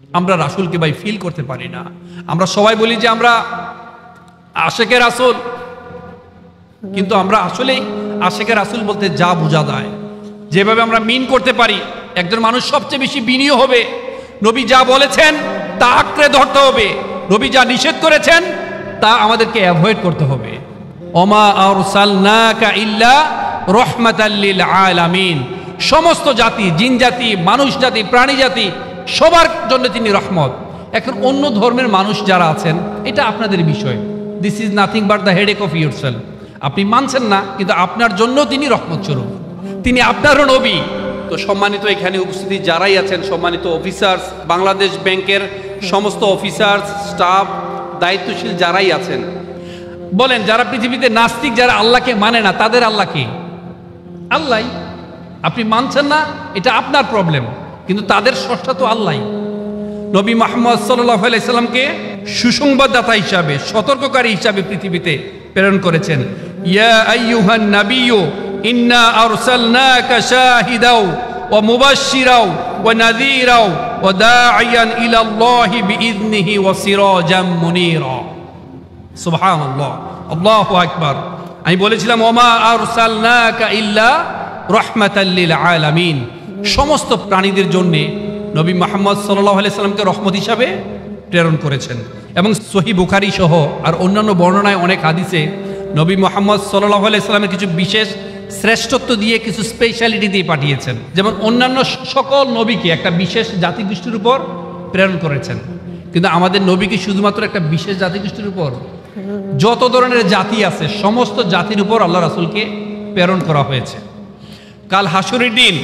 আমরা রাসূলকে ভাই ফিল করতে পারি না। আমরা সবাই বলি যে আমরা আশেকে রাসূল, কিন্তু আমরা আসলেই আশেকে রাসূল বলতে যা বোঝা যায়, যেভাবে আমরা মিন করতে পারি, একজন মানুষ সবচেয়ে বেশি বিনীয় হবে। নবী যা বলেছেন তা আঁকড়ে ধরতে হবে, নবী যা নিষেধ করেছেন তা আমাদেরকে অ্যাভয়েড করতে হবে। ওমা আরসালনাকা ইল্লা রাহমাতাল লিল আলামিন, সমস্ত জাতি, জিন জাতি, মানুষ জাতি, প্রাণী জাতি, সবার জন্য তিনি রহমত। এখন অন্য ধর্মের মানুষ যারা আছেন, এটা আপনাদের বিষয়। This is nothing but the headache of yourself. আপনি মানছেন না, কিন্তু আপনার জন্য তিনি রহমত স্বরূপ, তিনি আপনারও নবী। তো সম্মানিত এখানে উপস্থিত যারাই আছেন, সম্মানিত অফিসার্স, বাংলাদেশ ব্যাংকের সমস্ত অফিসার্স, স্টাফ, দায়িত্বশীল যারাই আছেন, বলেন যারা পৃথিবীতে নাস্তিক, যারা আল্লাহকে মানে না, তাদের আল্লাহ কি? আল্লাহ। আপনি মানছেন না, এটা আপনার প্রবলেম, কিন্তু তাদের স্রষ্টা তো আল্লাহ। নবী মুহাম্মদ সাল্লাল্লাহু আলাইহি সাল্লামকে সুসংবাদদাতা হিসাবে, সতর্ককারী হিসাবে পৃথিবীতে প্রেরণ করেছেন। ইয়া আইয়ুহান নাবিয়্যু ইন্না আরসালনাকা শাহিদাও ওয়া মুবাশশিরাও ওয়া নাযীরাও ওয়া দাঈয়ান ইলাল্লাহি বিইذনিহি ওয়া সিরাজাম মুনীরা। সুবহানাল্লাহ, আল্লাহু আকবার। আমি বলেছিলাম ওমা আরসালনাকা ইল্লা রাহমাতাল লিল আলামিন, সমস্ত প্রাণীদের জন্য নবী মুহাম্মদ সাল্লাল্লাহু আলাইহি সাল্লামকে রহমত হিসাবে প্রেরণ করেছেন। এবং সহিহ বুখারী সহ আর অন্যান্য বর্ণনায় অনেক হাদিসে নবী মুহাম্মদ সাল্লাল্লাহু আলাইহি সাল্লামের কিছু বিশেষ শ্রেষ্ঠত্ব দিয়ে, কিছু স্পেশালিটি দিয়ে পাঠিয়েছেন। যেমন অন্যান্য সকল নবীকে একটা বিশেষ জাতিগোষ্ঠীর উপর প্রেরণ করেছেন, কিন্তু আমাদের নবীকে শুধুমাত্র একটা বিশেষ জাতিগোষ্ঠীর উপর। যত ধরনের জাতি আছে সমস্ত জাতির উপর আল্লাহ রাসূলকে প্রেরণ করা হয়েছে। কাল হাসরের দিন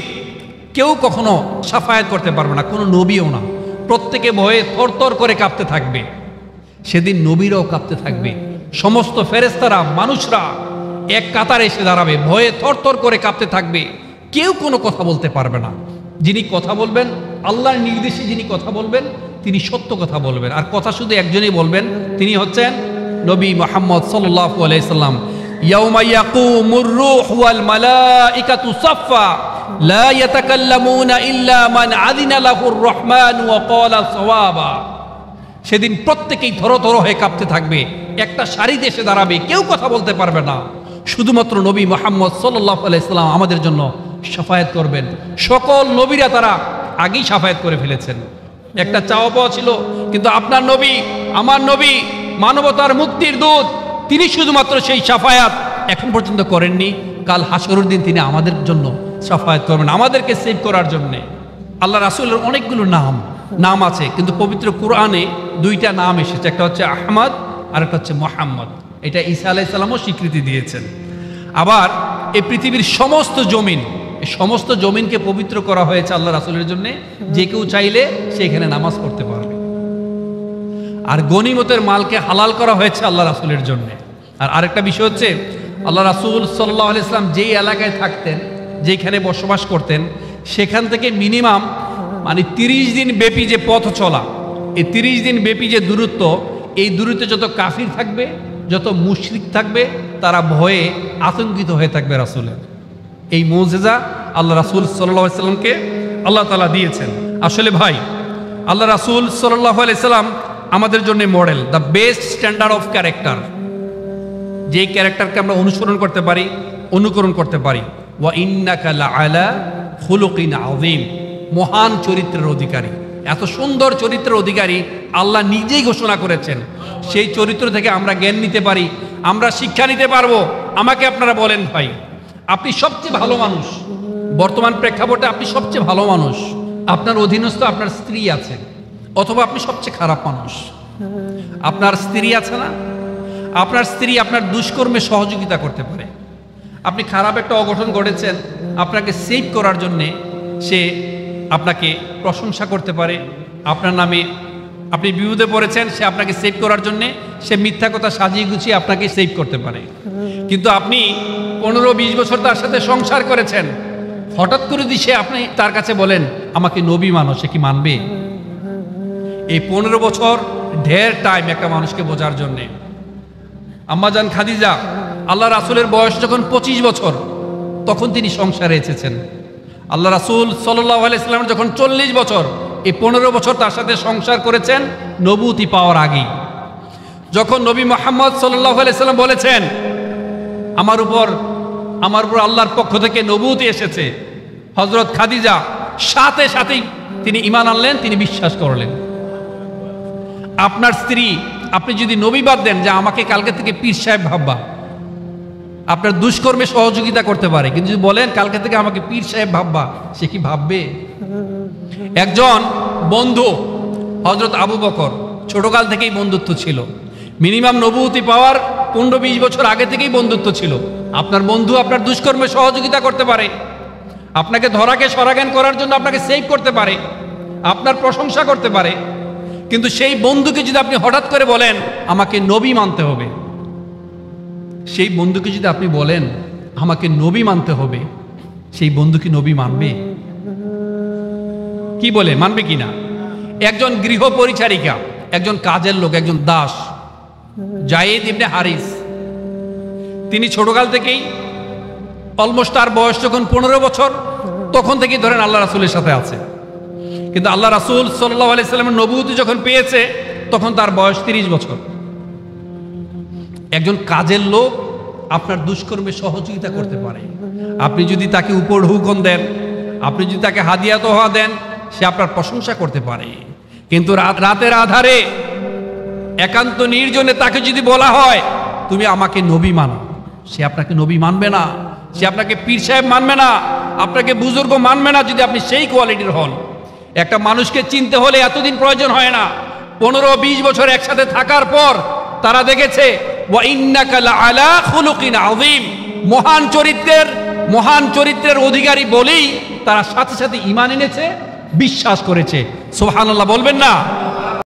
কেউ কখনো সাফায়াত করতে পারবে না, কোনো নবীও না। প্রত্যেকে ভয়ে থরথর করে কাঁপতে থাকবে। সেদিন নবীরাও কাঁপতে থাকবে, সমস্ত ফেরেশতারা, মানুষরা এক কাতারে এসে দাঁড়াবে, ভয়ে থরথর করে কাঁপতে থাকবে। কেউ কোনো কথা বলতে পারবে না। যিনি কথা বলবেন, আল্লাহর নির্দেশে যিনি কথা বলবেন, তিনি সত্য কথা বলবেন। আর কথা শুধু একজনই বলবেন, তিনি হচ্ছেন নবী মুহাম্মদ সাল্লাল্লাহু আলাইহি সাল্লাম। ইয়াউমা ইয়াকুমুর রূহু ওয়াল মালাইকাতু সাফফা লা ইয়াতাকাল্লামুনা ইল্লা মান আযিনা লাহুর রহমান ওয়া ক্বালা সাওয়াবা। সেদিন প্রত্যেকেই থরথর হয়ে কাঁপতে থাকবে, একটা সারিতে এসে দাঁড়াবে, কেউ কথা বলতে পারবে না। শুধুমাত্র নবী মুহাম্মদ সাল্লাল্লাহু আলাইহি সাল্লাম আমাদের জন্য শাফায়াত করবেন। সকল নবীরা তারা আগেই শাফায়াত করে ফেলেছেন। একটা চাওয়া পাওয়া ছিল, কিন্তু আপনার নবী, আমার নবী, মানবতার মুক্তির দূত, তিনি শুধুমাত্র সেই শাফায়াত এখন পর্যন্ত করেননি। কাল হাসরের দিন তিনি আমাদের জন্য শাফায়াত করবেন, আমাদেরকে সেভ করার জন্যে। আল্লাহ রাসূলের অনেকগুলো নাম আছে, কিন্তু পবিত্র কোরআনে দুইটা নাম এসেছে, একটা হচ্ছে আহমদ আর একটা হচ্ছে মুহাম্মদ। এটা ঈসা আলাইহিস সালামও স্বীকৃতি দিয়েছেন। আবার এই পৃথিবীর সমস্ত জমিন, এই সমস্ত জমিনকে পবিত্র করা হয়েছে আল্লাহ রাসূলের জন্য। যে কেউ চাইলে সেখানে নামাজ পড়তে পারবে। আর গনিমতের মালকে হালাল করা হয়েছে আল্লাহ রাসূলের জন্য। আর আরেকটা বিষয় হচ্ছে, আল্লাহ রাসূল সাল্লাল্লাহু আলাইহি সাল্লাম যেই এলাকায় থাকতেন, যেখানে বসবাস করতেন, সেখান থেকে মিনিমাম 30 দিন ব্যাপী যে পথ চলা, এই 30 দিন ব্যাপী যে দূরত্ব, এই দূরত্বে যত কাফির থাকবে, যত মুশরিক থাকবে, তারা ভয়ে আতঙ্কিত হয়ে থাকবে রাসূলের। এই মুজিজা আল্লাহ রাসূল সাল্লাল্লাহু আলাইহি সাল্লামকে আল্লাহ তাআলা দিয়েছেন। আসলে ভাই, আল্লাহ রাসূল সাল্লাল্লাহু আলাইহি সাল্লাম আমাদের জন্য model, the best standard of character. যে ক্যারেক্টারকে আমরা অনুসরণ করতে পারি, অনুকরণ করতে পারি। ওয়া ইন্নাকা লাআলা খুলুকিন আযীম, মহান চরিত্রের অধিকারী। এত সুন্দর চরিত্রের অধিকারী আল্লাহ নিজেই ঘোষণা করেছেন। সেই চরিত্র থেকে আমরা জ্ঞান নিতে পারি, আমরা শিক্ষা নিতে পারবো। আমাকে আপনারা বলেন ভাই, আপনি সবচেয়ে ভালো মানুষ, বর্তমান প্রেক্ষাপটে আপনি সবচেয়ে ভালো মানুষ। আপনার অধীনস্থ আপনার স্ত্রী আছে, অথবা আপনি সবচেয়ে খারাপ মানুষ। আপনার স্ত্রী আছে না, আপনার স্ত্রী আপনার দুষ্কর্মে সহযোগিতা করতে পারে। আপনি খারাপ একটা অঘটন ঘটেছেন, আপনাকে সেভ করার জন্যে সে আপনাকে প্রশংসা করতে পারে। আপনার নামে আপনি বিপদে পড়েছেন, সে আপনাকে সেভ করার জন্যে সে মিথ্যা কথা সাজিয়ে গুছিয়ে আপনাকে সেভ করতে পারে। কিন্তু আপনি 15-20 বছর তার সাথে সংসার করেছেন, হঠাৎ করে যদি সে আপনি তার কাছে বলেন আমাকে নবী মানো, সে কি মানবে? এই 15 বছর ঢের টাইম একটা মানুষকে বোঝার জন্যে। আম্মাজান খাদিজা, আল্লাহ রাসূলের বয়স যখন 25 বছর, তখন তিনি সংসারে এসেছেন। আল্লাহ রাসূল সাল্লাল্লাহু আলাইহি সাল্লাম যখন 40 বছর, এই 15 বছর তার সাথে সংসার করেছেন নবুয়তি পাওয়ার আগেই। যখন নবী মুহাম্মদ সাল্লাল্লাহু আলাইহি সাল্লাম বলেছেন আমার উপর আল্লাহর পক্ষ থেকে নবুয়তি এসেছে, হযরত খাদিজা সাথে সাথেই তিনি ঈমান আনলেন, তিনি বিশ্বাস করলেন। আপনার স্ত্রী, আপনি যদি নবী বাদ দেন যে আমাকে কালকে থেকে পীর সাহেব ভাববা, আপনার দুষ্কর্মে সহযোগিতা করতে পারে, কিন্তু যদি বলেন কালকে থেকে আমাকে পীর সাহেব ভাববা, সে কি ভাববে? একজন বন্ধু হযরত আবু বকর, ছোটকাল থেকেই বন্ধুত্ব ছিল, মিনিমাম নবুয়তি পাওয়ার 15-20 বছর আগে থেকেই বন্ধুত্ব ছিল। আপনার বন্ধু আপনার দুষ্কর্মে সহযোগিতা করতে পারে, আপনাকে ধরাকে সরাজ্ঞান করার জন্য আপনাকে সেভ করতে পারে, আপনার প্রশংসা করতে পারে, কিন্তু সেই বন্ধুকে যদি আপনি হঠাৎ করে বলেন আমাকে নবী মানতে হবে, সেই বন্ধুকে যদি আপনি বলেন আমাকে নবী মানতে হবে, সেই বন্ধু কি নবী মানবে? কি বলে, মানবে কিনা? একজন গৃহ পরিচারিকা, একজন কাজের লোক, একজন দাস, যায়েদ ইবনে হারিস, তিনি ছোটকাল থেকেই অলমোস্ট তার বয়স যখন 15 বছর, তখন থেকেই ধরেন আল্লাহ রাসূলের সাথে আছে, কিন্তু আল্লাহ রাসূল সাল্লাল্লাহু আলাইহি সাল্লামের নবুয়তি যখন পেয়েছে তখন তার বয়স 30 বছর। একজন কাজের লোক আপনার দুষ্কর্মে সহযোগিতা করতে পারে, আপনি যদি তাকে উপর হুকুম দেন, আপনি যদি তাকে হাদিয়া তোহা দেন, সে আপনার প্রশংসা করতে পারে, কিন্তু রাতের আধারে একান্ত নির্জনে তাকে যদি বলা হয় তুমি আমাকে নবী মানো, সে আপনাকে নবী মানবে না, সে আপনাকে পীর সাহেব মানবে না, আপনাকে বুজুর্গ মানবে না, যদি আপনি সেই কোয়ালিটির হন। একটা মানুষকে চিনতে হলে এতদিন প্রয়োজন হয় না, 15-20 বছর একসাথে থাকার পর তারা দেখেছে ওয়া ইন্নাকা লাআলা খুলুকিন আযীম, মহান চরিত্রের অধিকারী বলেই তারা সাথে সাথে ঈমান এনেছে, বিশ্বাস করেছে। সুবহানাল্লাহ বলবেন না?